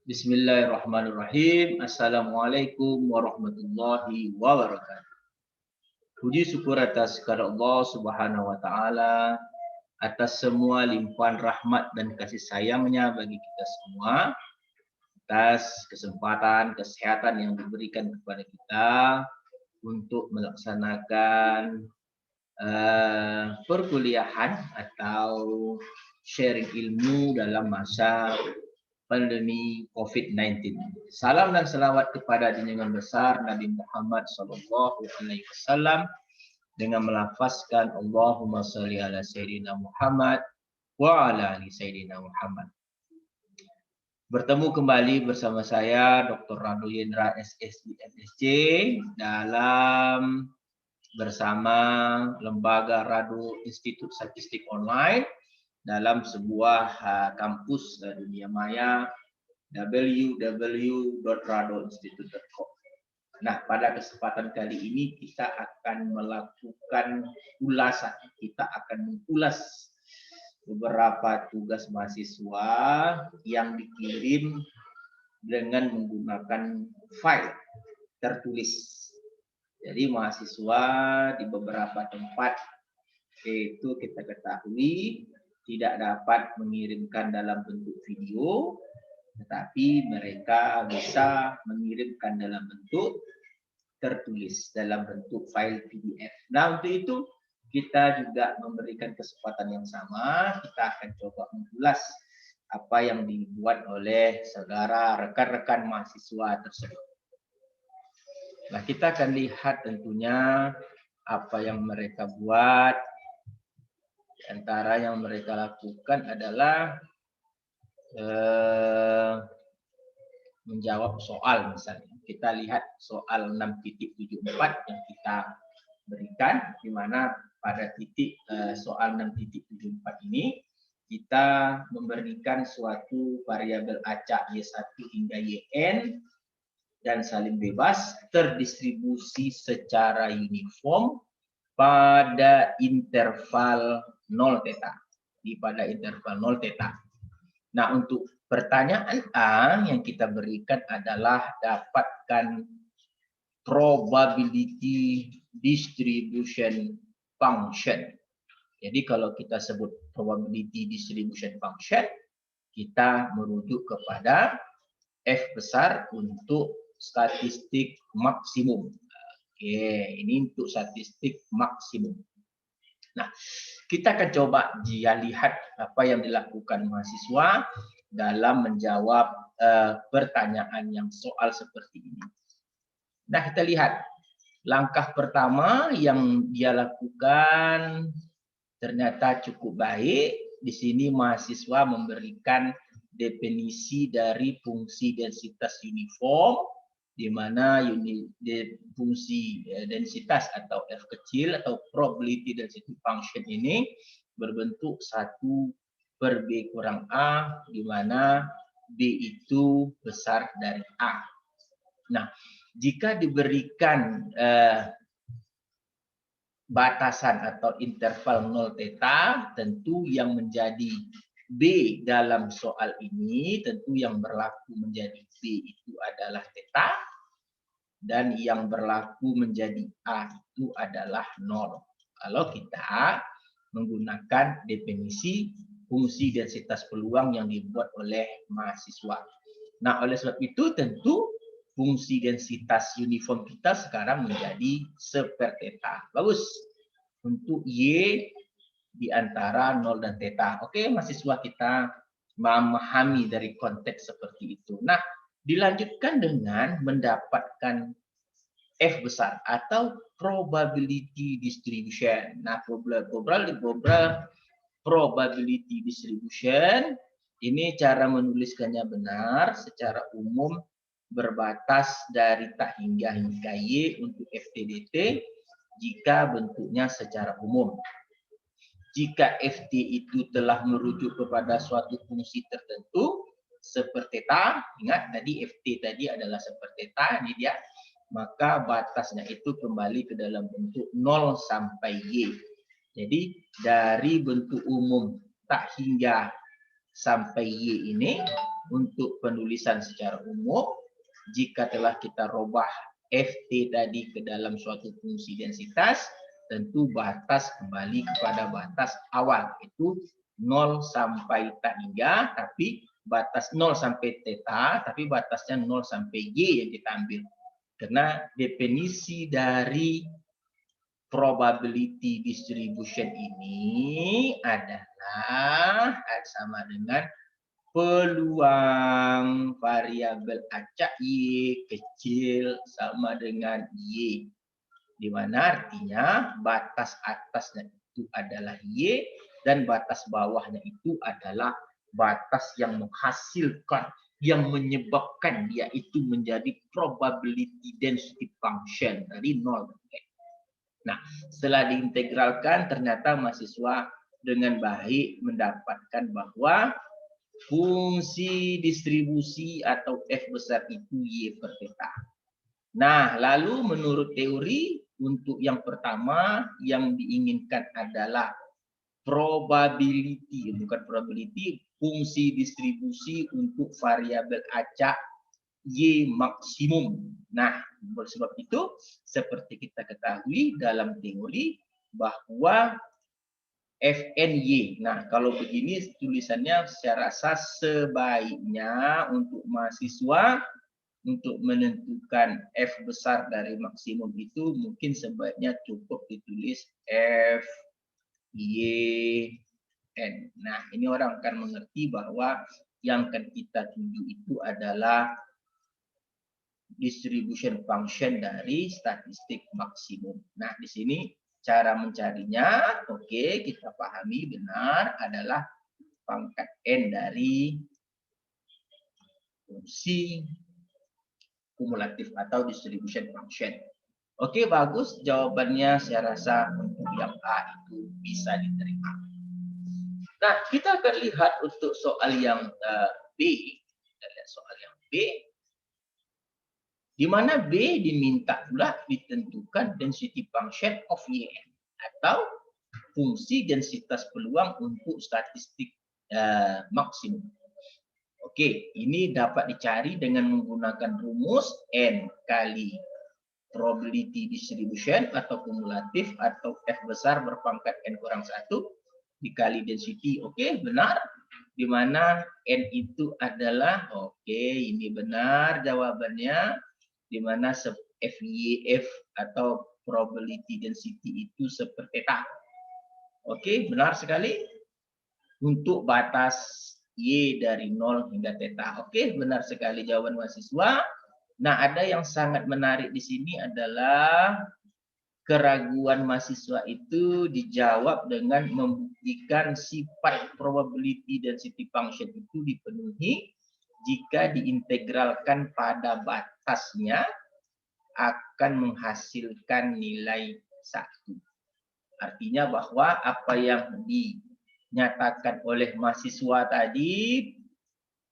Bismillahirrahmanirrahim. Assalamualaikum warahmatullahi wabarakatuh. Puji syukur atas kepada Allah Subhanahu wa taala atas semua limpahan rahmat dan kasih sayangnya bagi kita semua, atas kesempatan kesehatan yang diberikan kepada kita untuk melaksanakan perkuliahan atau sharing ilmu dalam masa pandemi COVID-19. Salam dan selawat kepada junjungan besar Nabi Muhammad SAW dengan melafazkan Allahumma sholli ala Sayyidina Muhammad wa ala ali Sayyidina Muhammad. Bertemu kembali bersama saya Dr. Rado Yendra SSI MSc dalam bersama Lembaga Rado Institut Statistik Online dalam sebuah kampus dunia maya www.radoinstitute.com. Nah, pada kesempatan kali ini kita akan melakukan ulasan. Kita akan mengulas beberapa tugas mahasiswa yang dikirim dengan menggunakan file tertulis. Jadi mahasiswa di beberapa tempat itu kita ketahui tidak dapat mengirimkan dalam bentuk video, tetapi mereka bisa mengirimkan dalam bentuk tertulis, dalam bentuk file PDF. Nah, untuk itu kita juga memberikan kesempatan yang sama. Kita akan coba mengulas apa yang dibuat oleh saudara rekan-rekan mahasiswa tersebut. Nah, kita akan lihat tentunya apa yang mereka buat. Antara yang mereka lakukan adalah menjawab soal misalnya. Kita lihat soal 6.74 yang kita berikan, di mana pada titik soal 6.74 ini kita memberikan suatu variabel acak Y1 hingga Yn dan saling bebas terdistribusi secara uniform pada interval 0 theta, pada interval 0 theta. Nah, untuk pertanyaan A yang kita berikan adalah dapatkan probability distribution function. Jadi kalau kita sebut probability distribution function, kita merujuk kepada F besar untuk statistik maksimum. Oke, ini untuk statistik maksimum. Nah, kita akan coba lihat apa yang dilakukan mahasiswa dalam menjawab pertanyaan yang soal seperti ini. Nah, kita lihat langkah pertama yang dia lakukan ternyata cukup baik. Di sini mahasiswa memberikan definisi dari fungsi densitas uniform, di mana fungsi densitas atau F kecil atau probability density function ini berbentuk 1/B kurang A, di mana B itu besar dari A. Nah, jika diberikan batasan atau interval 0 theta, tentu yang menjadi B dalam soal ini, tentu yang berlaku menjadi B itu adalah theta, dan yang berlaku menjadi A itu adalah 0. Kalau kita menggunakan definisi fungsi densitas peluang yang dibuat oleh mahasiswa. Nah, oleh sebab itu tentu fungsi densitas uniform kita sekarang menjadi sepertheta. Bagus. Untuk Y di antara 0 dan theta. Oke, mahasiswa kita memahami dari konteks seperti itu. Nah, dilanjutkan dengan mendapatkan F besar atau probability distribution. Nah, probability distribution ini cara menuliskannya benar secara umum berbatas dari tak hingga Y untuk FTDT jika bentuknya secara umum. Jika FT itu telah merujuk kepada suatu fungsi tertentu sepertheta, ingat tadi FT tadi adalah sepertheta, ini dia, maka batasnya itu kembali ke dalam bentuk 0 sampai Y. Jadi dari bentuk umum tak hingga sampai Y ini untuk penulisan secara umum, jika telah kita robah Ft tadi ke dalam suatu fungsi densitas, tentu batas kembali kepada batas awal, itu 0 sampai θ, tapi batas 0 sampai θ, tapi batasnya 0 sampai y yang kita ambil. Karena definisi dari probability distribution ini adalah sama dengan peluang variabel acak Y kecil sama dengan Y. Di mana artinya batas atasnya itu adalah Y dan batas bawahnya itu adalah batas yang menghasilkan, yang menyebabkan dia itu menjadi probability density function dari 0. Nah, setelah diintegralkan ternyata mahasiswa dengan baik mendapatkan bahwa fungsi distribusi atau F besar itu Y per θ. Nah, lalu menurut teori untuk yang pertama yang diinginkan adalah probability, bukan probability, fungsi distribusi untuk variabel acak Y maksimum. Nah, oleh sebab itu seperti kita ketahui dalam teori bahwa FNY. Nah, kalau begini tulisannya saya rasa sebaiknya untuk mahasiswa untuk menentukan F besar dari maksimum itu mungkin sebaiknya cukup ditulis F, Y, N. Nah, ini orang akan mengerti bahwa yang akan kita tuju itu adalah distribution function dari statistik maksimum. Nah, di sini cara mencarinya, oke, kita pahami benar adalah pangkat N dari fungsi kumulatif atau distribution function. Oke, bagus. Jawabannya saya rasa untuk yang A itu bisa diterima. Nah, kita akan lihat untuk soal yang B. Kita lihat soal yang B. Di mana B diminta pula ditentukan density function of Yn atau fungsi densitas peluang untuk statistik maksimum. Oke, ini dapat dicari dengan menggunakan rumus N kali probability distribution atau kumulatif atau F besar berpangkat N kurang 1 dikali density. Oke, benar. Di mana N itu adalah, oke, ini benar jawabannya. Di mana FYF atau probability density itu seperti θ. Oke, benar sekali. Untuk batas Y dari 0 hingga θ. Oke, benar sekali jawaban mahasiswa. Nah, ada yang sangat menarik di sini adalah keraguan mahasiswa itu dijawab dengan membuktikan sifat probability density function itu dipenuhi jika diintegralkan pada batasnya akan menghasilkan nilai 1. Artinya bahwa apa yang dinyatakan oleh mahasiswa tadi,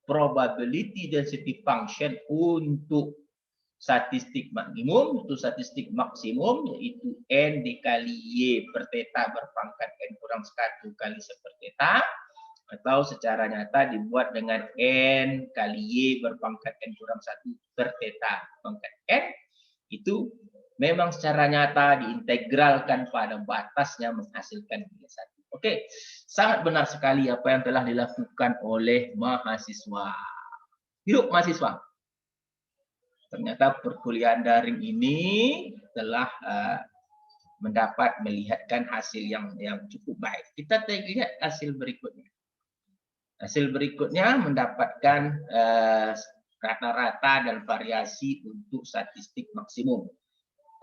probability density function untuk statistik maksimum, untuk statistik maksimum yaitu N dikali Y per θ berpangkat N kurang 1 kali seperti θ, atau secara nyata dibuat dengan N kali Y berpangkat N kurang 1 per θ pangkat N, itu memang secara nyata diintegralkan pada batasnya menghasilkan nilai 1. Oke, sangat benar sekali apa yang telah dilakukan oleh mahasiswa. Hidup mahasiswa. Ternyata perkuliahan daring ini telah melihatkan hasil yang cukup baik. Kita lihat hasil berikutnya. Hasil berikutnya mendapatkan rata-rata dan variasi untuk statistik maksimum.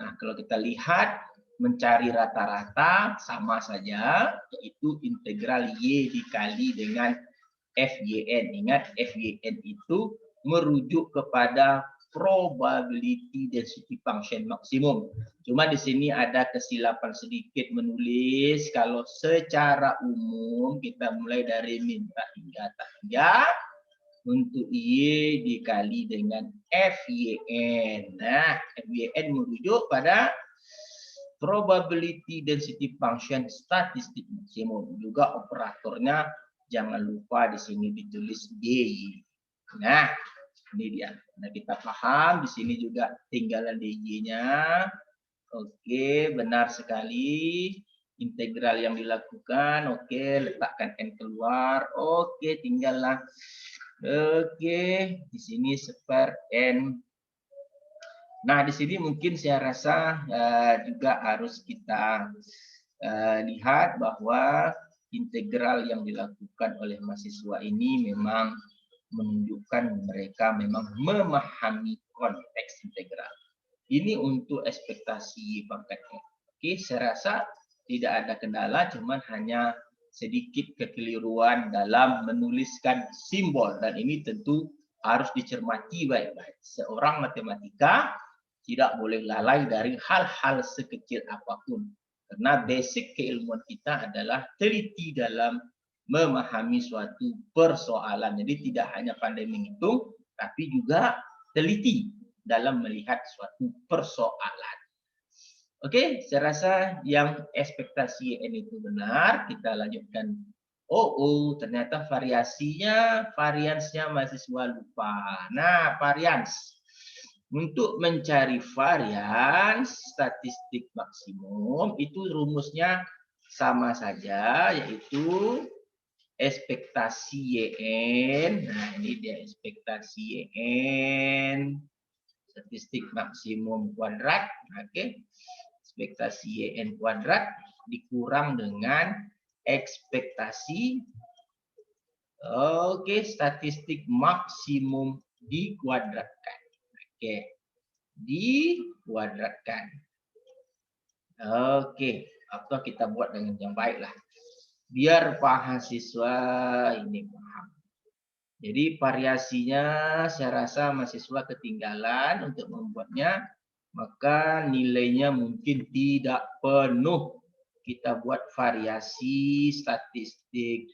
Nah, kalau kita lihat mencari rata-rata sama saja, yaitu integral Y dikali dengan FYN. Ingat, FYN itu merujuk kepada probability density function maksimum. Cuma di sini ada kesilapan sedikit menulis. Kalau secara umum kita mulai dari minta hingga tak hingga untuk Y dikali dengan FYN. Nah, FYN merujuk pada probability density function statistik maksimum. Juga operatornya jangan lupa di sini ditulis DY. Nah, ini dia. Nah, kita paham di sini juga tinggalan DJ-nya. Oke, benar sekali. Integral yang dilakukan, oke, letakkan n keluar. Oke, tinggallah. Oke, di sini seper n. Nah, di sini mungkin saya rasa juga harus kita lihat bahwa integral yang dilakukan oleh mahasiswa ini memang menunjukkan mereka memang memahami konteks integral. Ini untuk ekspektasi pangkatnya. Oke, saya rasa tidak ada kendala, cuman hanya sedikit kekeliruan dalam menuliskan simbol, dan ini tentu harus dicermati baik-baik. Seorang matematika tidak boleh lalai dari hal-hal sekecil apapun, karena basic keilmuan kita adalah teliti dalam memahami suatu persoalan. Jadi tidak hanya pandai menghitung, tapi juga teliti dalam melihat suatu persoalan. Oke, saya rasa yang ekspektasi N itu benar. Kita lanjutkan. Oh, ternyata variansnya mahasiswa lupa. Nah, varians. Untuk mencari varians statistik maksimum, itu rumusnya sama saja, yaitu ekspektasi YN. Nah, ini dia ekspektasi YN. Statistik maksimum kuadrat. Oke. Ekspektasi YN kuadrat dikurang dengan ekspektasi statistik maksimum dikuadratkan. Oke. Dikuadratkan. Oke, atau kita buat dengan yang baik lah. Biar mahasiswa ini paham. Jadi variasinya saya rasa mahasiswa ketinggalan untuk membuatnya, maka nilainya mungkin tidak penuh. Kita buat variasi statistik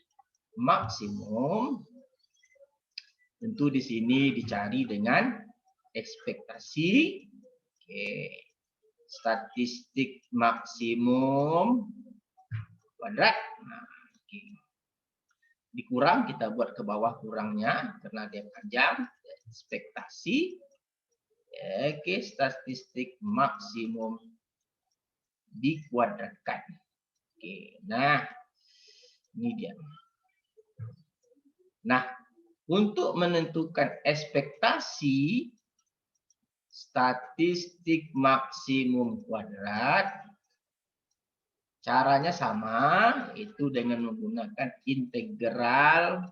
maksimum. Tentu di sini dicari dengan ekspektasi. Oke. Statistik maksimum kuadrat. Nah, oke. Dikurang, kita buat ke bawah kurangnya karena dia panjang. Ekspektasi. Oke, statistik maksimum dikuadratkan. Oke, nah ini dia. Nah, untuk menentukan ekspektasi statistik maksimum kuadrat, caranya sama, itu dengan menggunakan integral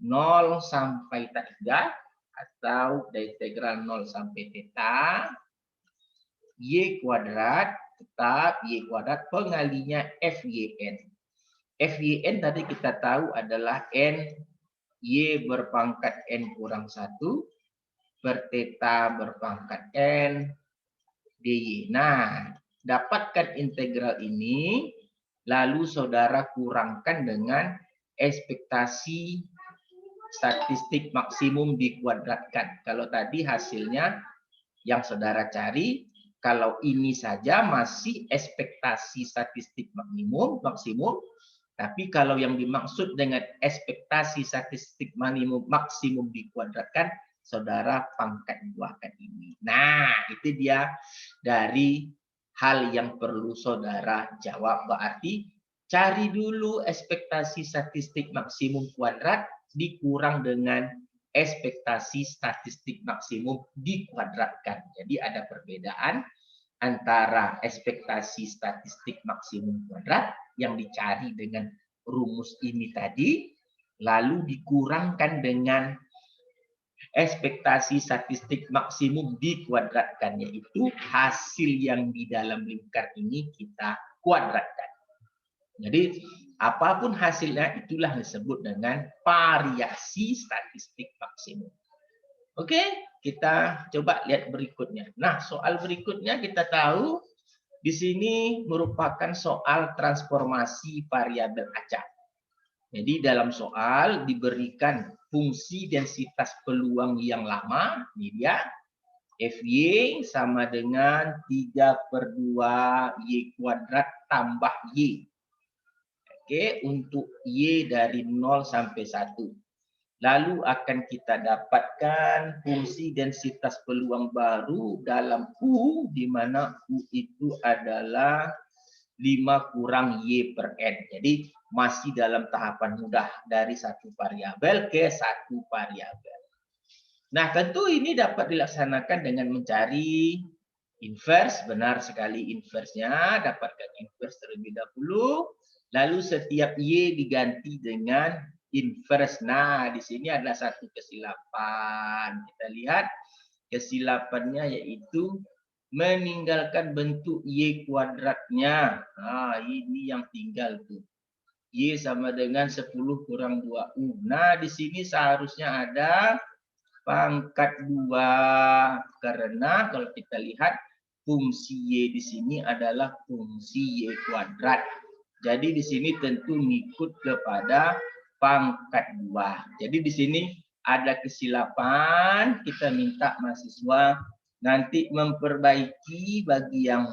0 sampai 3 atau integral 0 sampai theta y kuadrat tetap y kuadrat pengalinya fyn. Fyn tadi kita tahu adalah n y berpangkat n kurang 1 per theta berpangkat n dy. Nah, dapatkan integral ini, lalu saudara kurangkan dengan ekspektasi statistik maksimum dikuadratkan. Kalau tadi hasilnya yang saudara cari, kalau ini saja masih ekspektasi statistik maksimum, tapi kalau yang dimaksud dengan ekspektasi statistik maksimum dikuadratkan, saudara pangkat buahkan ini. Nah, itu dia dari hal yang perlu saudara jawab. Berarti cari dulu ekspektasi statistik maksimum kuadrat dikurang dengan ekspektasi statistik maksimum dikuadratkan. Jadi ada perbedaan antara ekspektasi statistik maksimum kuadrat yang dicari dengan rumus ini tadi, lalu dikurangkan dengan ekspektasi statistik maksimum dikuadratkan, yaitu hasil yang di dalam lingkar ini kita kuadratkan. Jadi apapun hasilnya itulah disebut dengan variasi statistik maksimum. Oke, kita coba lihat berikutnya. Nah, soal berikutnya kita tahu di sini merupakan soal transformasi variabel acak. Jadi dalam soal diberikan fungsi densitas peluang yang lama, ini dia, Fy sama dengan 3/2 Y kuadrat tambah Y. Oke, untuk Y dari 0 sampai 1. lalu akan kita dapatkan fungsi densitas peluang baru dalam U, di mana U itu adalah 5 kurang Y per N. Jadi masih dalam tahapan mudah dari satu variabel ke satu variabel. Nah, tentu ini dapat dilaksanakan dengan mencari inverse. Benar sekali inverse-nya, dapatkan inverse terlebih dahulu. Lalu setiap Y diganti dengan inverse. Nah, di sini ada satu kesilapan. Kita lihat kesilapannya yaitu meninggalkan bentuk Y kuadratnya. Nah, ini yang tinggal tuh. Y sama dengan 10 kurang 2U. Nah, di sini seharusnya ada pangkat 2. Karena kalau kita lihat fungsi Y di sini adalah fungsi Y kuadrat. Jadi di sini tentu mengikut kepada pangkat 2. Jadi di sini ada kesilapan, kita minta mahasiswa nanti memperbaiki bagi yang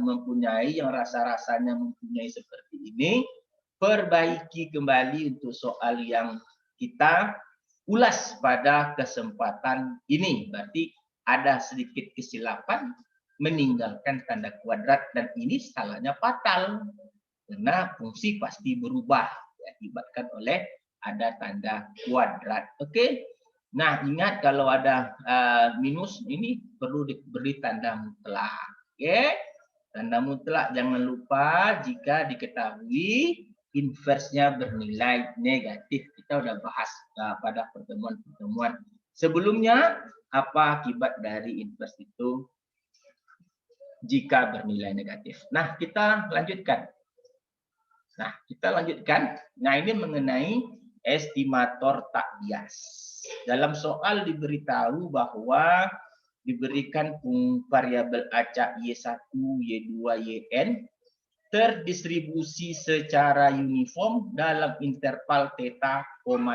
mempunyai, yang rasa-rasanya mempunyai seperti ini, perbaiki kembali untuk soal yang kita ulas pada kesempatan ini. Berarti ada sedikit kesilapan meninggalkan tanda kuadrat dan ini salahnya fatal. Karena fungsi pasti berubah diakibatkan oleh ada tanda kuadrat. Oke. Nah, ingat kalau ada minus ini perlu diberi tanda mutlak. Oke. Tanda mutlak jangan lupa jika diketahui inverse-nya bernilai negatif. Kita sudah bahas pada pertemuan-pertemuan sebelumnya apa akibat dari inverse itu jika bernilai negatif. Nah, kita lanjutkan. Nah, ini mengenai estimator tak bias. Dalam soal diberitahu bahwa diberikan variabel acak Y1, Y2, Yn terdistribusi secara uniform dalam interval theta,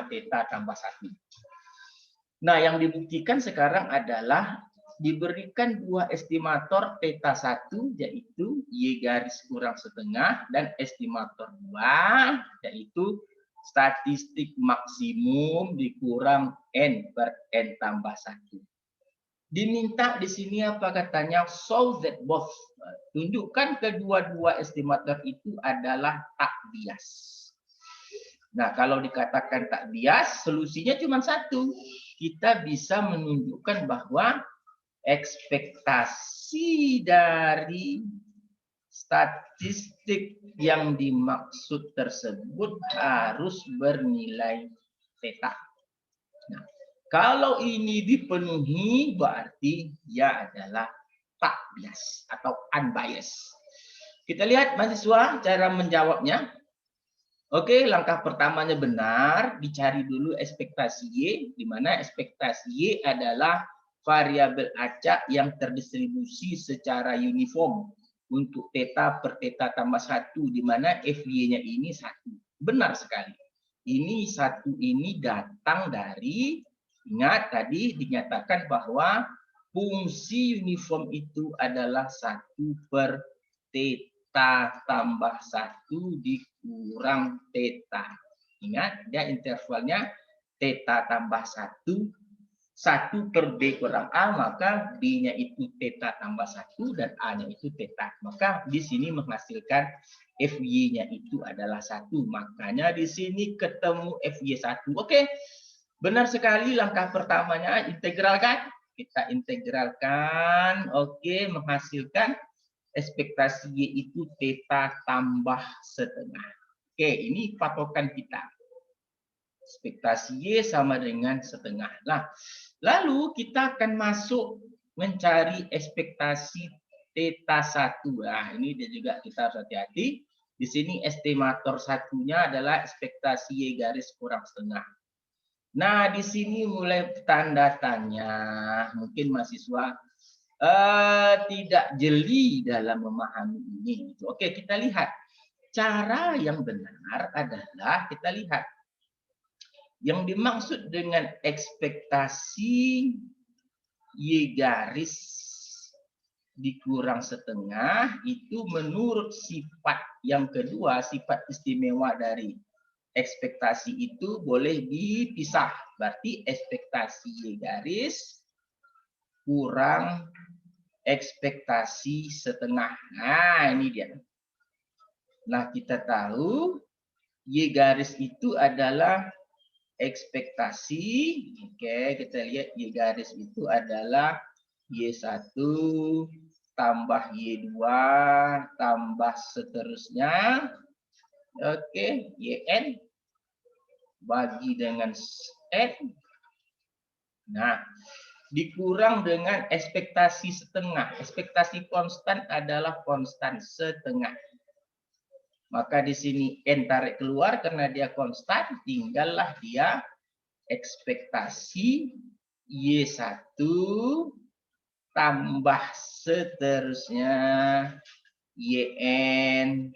theta tambah 1. Nah, yang dibuktikan sekarang adalah diberikan dua estimator theta 1 yaitu Y garis kurang setengah dan estimator 2 yaitu statistik maksimum dikurang N per N tambah 1. Diminta di sini apa katanya? Solve that both. Tunjukkan kedua-dua estimator itu adalah tak bias. Nah, kalau dikatakan tak bias, solusinya cuma satu. Kita bisa menunjukkan bahwa ekspektasi dari statistik yang dimaksud tersebut harus bernilai theta. Nah, kalau ini dipenuhi berarti dia adalah tak bias atau unbiased. Kita lihat mahasiswa cara menjawabnya. Oke, langkah pertamanya benar, dicari dulu ekspektasi Y, di mana ekspektasi Y adalah variabel acak yang terdistribusi secara uniform untuk theta per theta tambah 1, di mana FY-nya ini 1. Benar sekali. Ini 1 ini datang dari, ingat tadi dinyatakan bahwa fungsi uniform itu adalah 1 per theta tambah 1 dikurang theta. Ingat, dia intervalnya theta tambah 1, 1 per B kurang A, maka B-nya itu theta tambah 1 dan A-nya itu theta. Maka di sini menghasilkan FY-nya itu adalah 1. Makanya di sini ketemu FY1. Oke, benar sekali langkah pertamanya integralkan. Kita integralkan, oke, menghasilkan ekspektasi Y itu theta tambah setengah. Oke, ini patokan kita. Ekspektasi Y sama dengan setengah. Nah, lalu kita akan masuk mencari ekspektasi theta 1. Nah, ini dia juga kita harus hati-hati. Di sini estimator satunya adalah ekspektasi Y garis kurang setengah. Nah, di sini mulai tanda tanya. Mungkin mahasiswa tidak jeli dalam memahami ini. Oke, kita lihat. Cara yang benar adalah kita lihat. Yang dimaksud dengan ekspektasi Y garis dikurang setengah itu menurut sifat yang kedua, sifat istimewa dari ekspektasi itu boleh dipisah. Berarti ekspektasi Y garis kurang ekspektasi setengah. Nah, ini dia. Nah, kita tahu Y garis itu adalah ekspektasi. Oke, kita lihat Y garis itu adalah Y1 tambah Y2 tambah seterusnya. Oke, YN bagi dengan N. Nah, dikurang dengan ekspektasi setengah. Ekspektasi konstan adalah konstan setengah. Maka di sini N tarik keluar karena dia konstan, tinggallah dia ekspektasi Y1 tambah seterusnya YN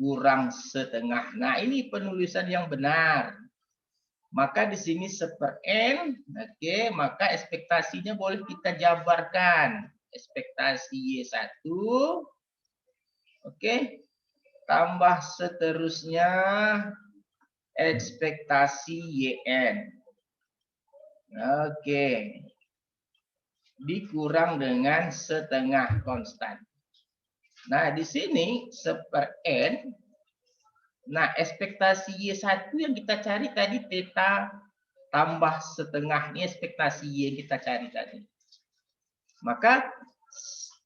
kurang setengah. Nah, ini penulisan yang benar. Maka di sini seper N, oke, maka ekspektasinya boleh kita jabarkan. Ekspektasi Y1, oke, tambah seterusnya ekspektasi YN. Oke. Dikurang dengan setengah konstan. Nah, di sini seper N. Nah, ekspektasi Y1 yang kita cari tadi theta tambah setengah. Ini ekspektasi Y yang kita cari tadi. Maka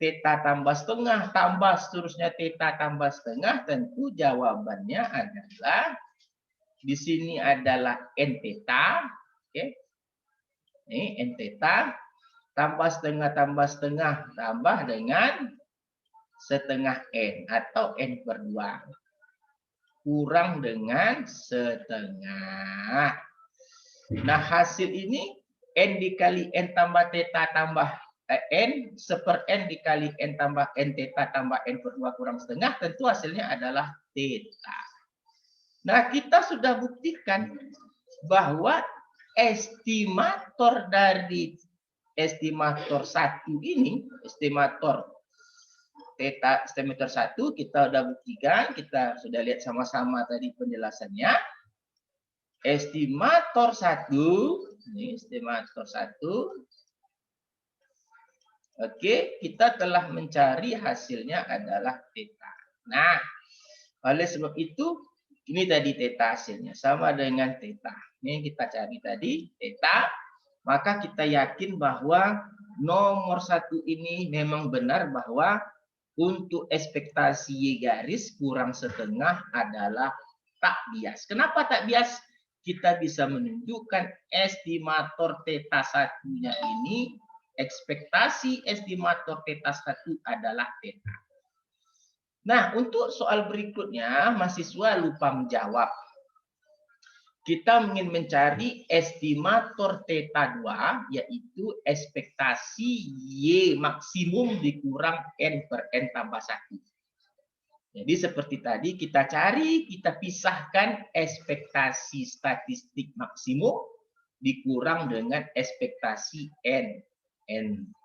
theta tambah setengah tambah seterusnya theta tambah setengah, tentu jawabannya adalah di sini adalah n theta, oke. Ini n theta tambah setengah tambah dengan setengah n atau n per 2 kurang dengan setengah. Nah, hasil ini n dikali n tambah theta tambah n seper n dikali n tambah n theta tambah n per 2 kurang setengah, tentu hasilnya adalah theta. Nah, kita sudah buktikan bahwa estimator dari estimator 1 ini, estimator theta estimator 1 kita sudah buktikan, kita sudah lihat sama-sama tadi penjelasannya. Estimator 1, ini estimator 1. Oke, kita telah mencari hasilnya adalah theta. Nah, oleh sebab itu ini tadi theta hasilnya sama dengan theta. Ini yang kita cari tadi theta. Maka kita yakin bahwa nomor 1 ini memang benar bahwa untuk ekspektasi Y garis kurang setengah adalah tak bias. Kenapa tak bias? Kita bisa menunjukkan estimator theta satunya ini, ekspektasi estimator theta 1 adalah theta. Nah, untuk soal berikutnya, mahasiswa lupa menjawab. Kita ingin mencari estimator theta 2, yaitu ekspektasi Y maksimum dikurang N per N tambah 1. Jadi seperti tadi kita cari, kita pisahkan ekspektasi statistik maksimum dikurang dengan ekspektasi N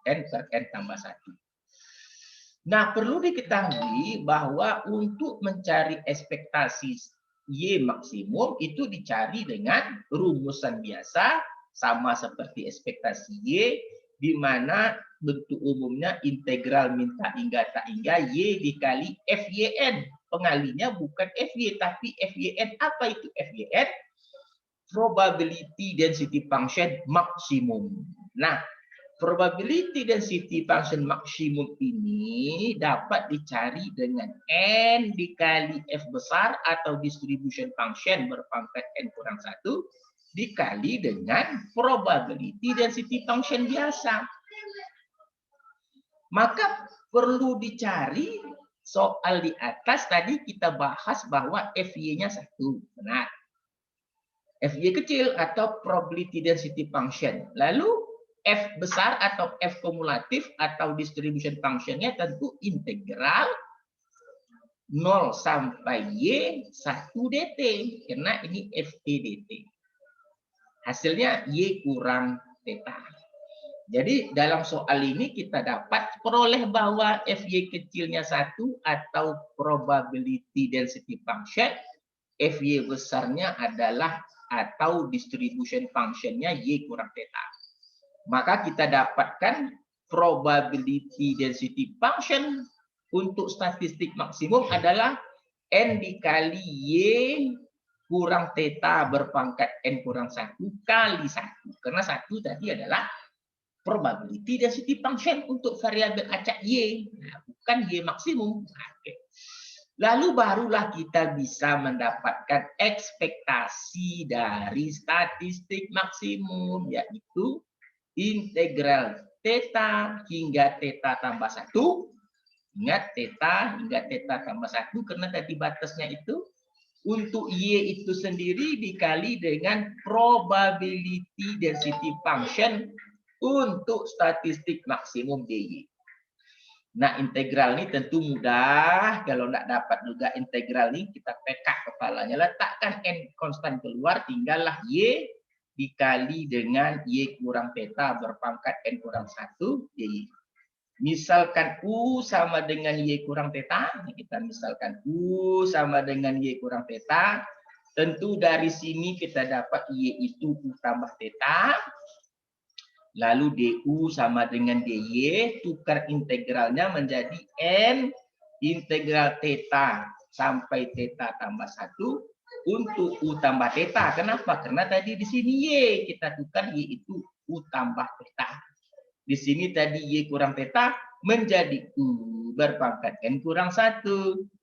per N tambah 1. Nah, perlu diketahui bahwa untuk mencari ekspektasi Y maksimum itu dicari dengan rumusan biasa sama seperti ekspektasi Y, di mana bentuk umumnya integral min tak hingga tak hingga Y dikali FYN. Pengalinya bukan FY tapi FYN. Apa itu FYN? Probability density function maksimum. Nah, probability density function maksimum ini dapat dicari dengan N dikali F besar atau distribution function berpangkat N kurang 1 dikali dengan probability density function biasa. Maka perlu dicari soal di atas tadi kita bahas bahwa FY-nya 1. Benar. FY kecil atau probability density function. Lalu F besar atau F kumulatif atau distribution function-nya tentu integral 0 sampai Y 1 dt. Karena ini FT dt. Hasilnya Y kurang theta. Jadi dalam soal ini kita dapat peroleh bahwa FY kecilnya 1 atau probability density function Fy besarnya adalah atau distribution functionnya Y kurang theta. Maka kita dapatkan probability density function untuk statistik maksimum adalah N dikali Y kurang theta berpangkat N kurang 1 kali 1. Karena 1 tadi adalah probability density function untuk variabel acak Y. Nah, bukan Y maksimum. Oke. Lalu barulah kita bisa mendapatkan ekspektasi dari statistik maksimum, yaitu integral theta hingga theta tambah 1. Ingat theta hingga theta tambah 1 karena tadi batasnya itu untuk Y itu sendiri dikali dengan probability density function untuk statistik maksimum DY. Nah, integral ini tentu mudah. Kalau tidak dapat juga integral ini, kita pekak kepalanya. Letakkan N konstan keluar, tinggallah Y dikali dengan Y kurang theta berpangkat N kurang 1 DY. Misalkan U sama dengan Y kurang theta, kita misalkan U sama dengan Y kurang theta, tentu dari sini kita dapat Y itu U tambah theta, lalu DU sama dengan DY, tukar integralnya menjadi N integral theta sampai theta tambah 1 untuk U tambah theta. Kenapa? Karena tadi di sini Y, kita tukar Y itu U tambah theta. Di sini tadi Y kurang theta menjadi U berpangkat N kurang 1.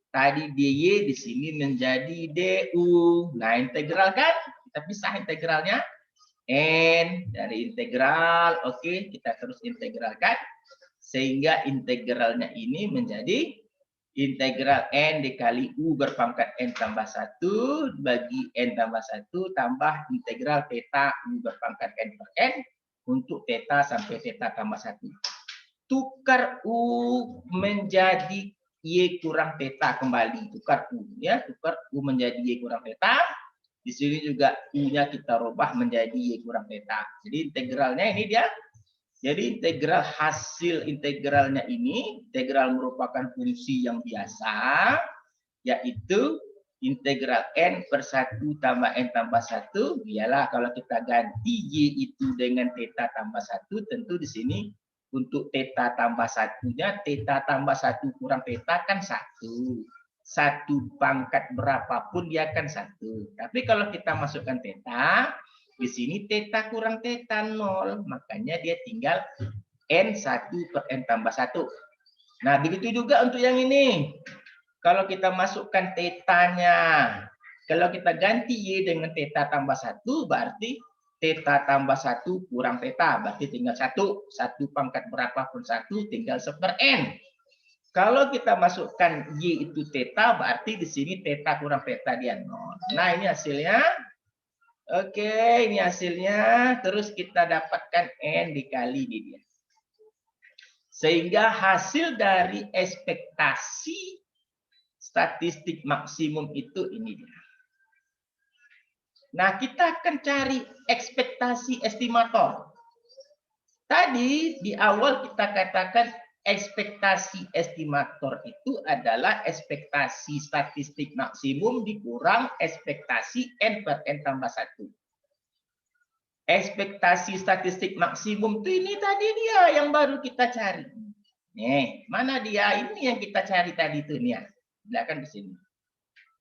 Tadi DY di sini menjadi DU. Nah, integral kan? Kita pisah integralnya. N dari integral. Oke, kita terus integralkan. Sehingga integralnya ini menjadi integral N dikali U berpangkat N tambah 1 bagi N tambah 1 tambah integral theta U berpangkat N per N untuk theta sampai theta tambah 1. Tukar U menjadi Y kurang theta kembali. Tukar U ya, tukar U menjadi Y kurang theta. Di sini juga U-nya kita rubah menjadi Y kurang theta. Jadi integralnya ini dia. Jadi integral hasil integralnya ini, integral merupakan fungsi yang biasa, yaitu integral N per 1 tambah N tambah 1, ialah kalau kita ganti Y itu dengan theta tambah 1, tentu di sini untuk theta tambah 1-nya, theta tambah 1 kurang theta kan 1. 1 pangkat berapapun dia kan 1. Tapi kalau kita masukkan theta, di sini theta kurang theta 0, makanya dia tinggal N1 per N tambah 1. Nah, begitu juga untuk yang ini. Kalau kita masukkan tetanya, kalau kita ganti Y dengan theta tambah 1, berarti theta tambah 1 kurang theta, berarti tinggal 1. 1 pangkat berapapun 1, tinggal 1 per N. Kalau kita masukkan Y itu theta, berarti di sini theta kurang theta dia 0. Nah, ini hasilnya. Oke, ini hasilnya. Terus kita dapatkan N dikali ini dia. Sehingga hasil dari ekspektasi statistik maksimum itu ini dia. Nah, kita akan cari ekspektasi estimator. Tadi di awal kita katakan ekspektasi estimator itu adalah ekspektasi statistik maksimum dikurang ekspektasi N per N tambah 1. Ekspektasi statistik maksimum itu ini tadi dia yang baru kita cari. Nih, mana dia? Ini yang kita cari tadi itu nih ya. Belakang di sini.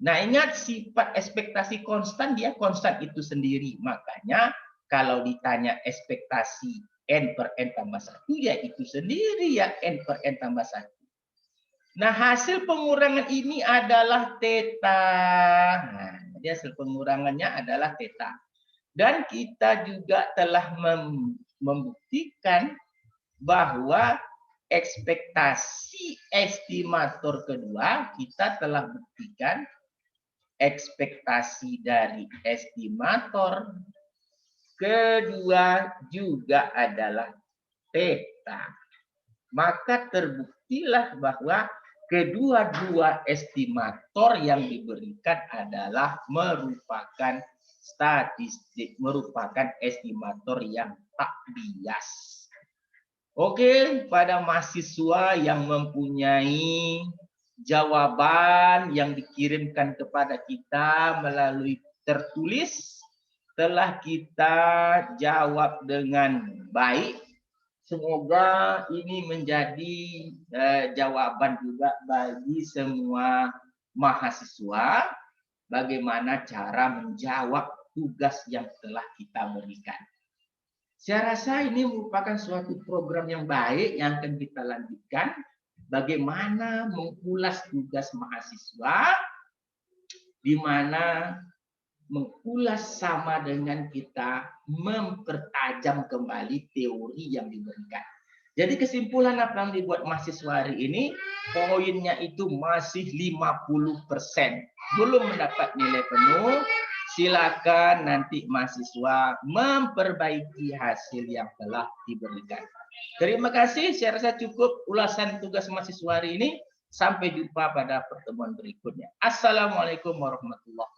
Nah, ingat sifat ekspektasi konstan, dia konstan itu sendiri. Makanya kalau ditanya ekspektasi N per N tambah 1, ya itu sendiri ya N per N tambah 1. Nah, hasil pengurangan ini adalah theta. Nah, jadi hasil pengurangannya adalah theta. Dan kita juga telah membuktikan bahwa ekspektasi estimator kedua, kita telah buktikan ekspektasi dari estimator kedua juga adalah theta. Maka terbuktilah bahwa kedua-dua estimator yang diberikan adalah merupakan statistik, merupakan estimator yang tak bias. Oke, pada mahasiswa yang mempunyai jawaban yang dikirimkan kepada kita melalui tertulis telah kita jawab dengan baik. Semoga ini menjadi jawaban juga bagi semua mahasiswa bagaimana cara menjawab tugas yang telah kita berikan. Saya rasa ini merupakan suatu program yang baik yang akan kita lanjutkan. Bagaimana mengulas tugas mahasiswa, di mana mengulas sama dengan kita mempertajam kembali teori yang diberikan. Jadi kesimpulan apa yang dibuat mahasiswa hari ini, poinnya itu masih 50%. Belum mendapat nilai penuh, silakan nanti mahasiswa memperbaiki hasil yang telah diberikan. Terima kasih, saya rasa cukup ulasan tugas mahasiswa hari ini. Sampai jumpa pada pertemuan berikutnya. Assalamualaikum warahmatullahi wabarakatuh.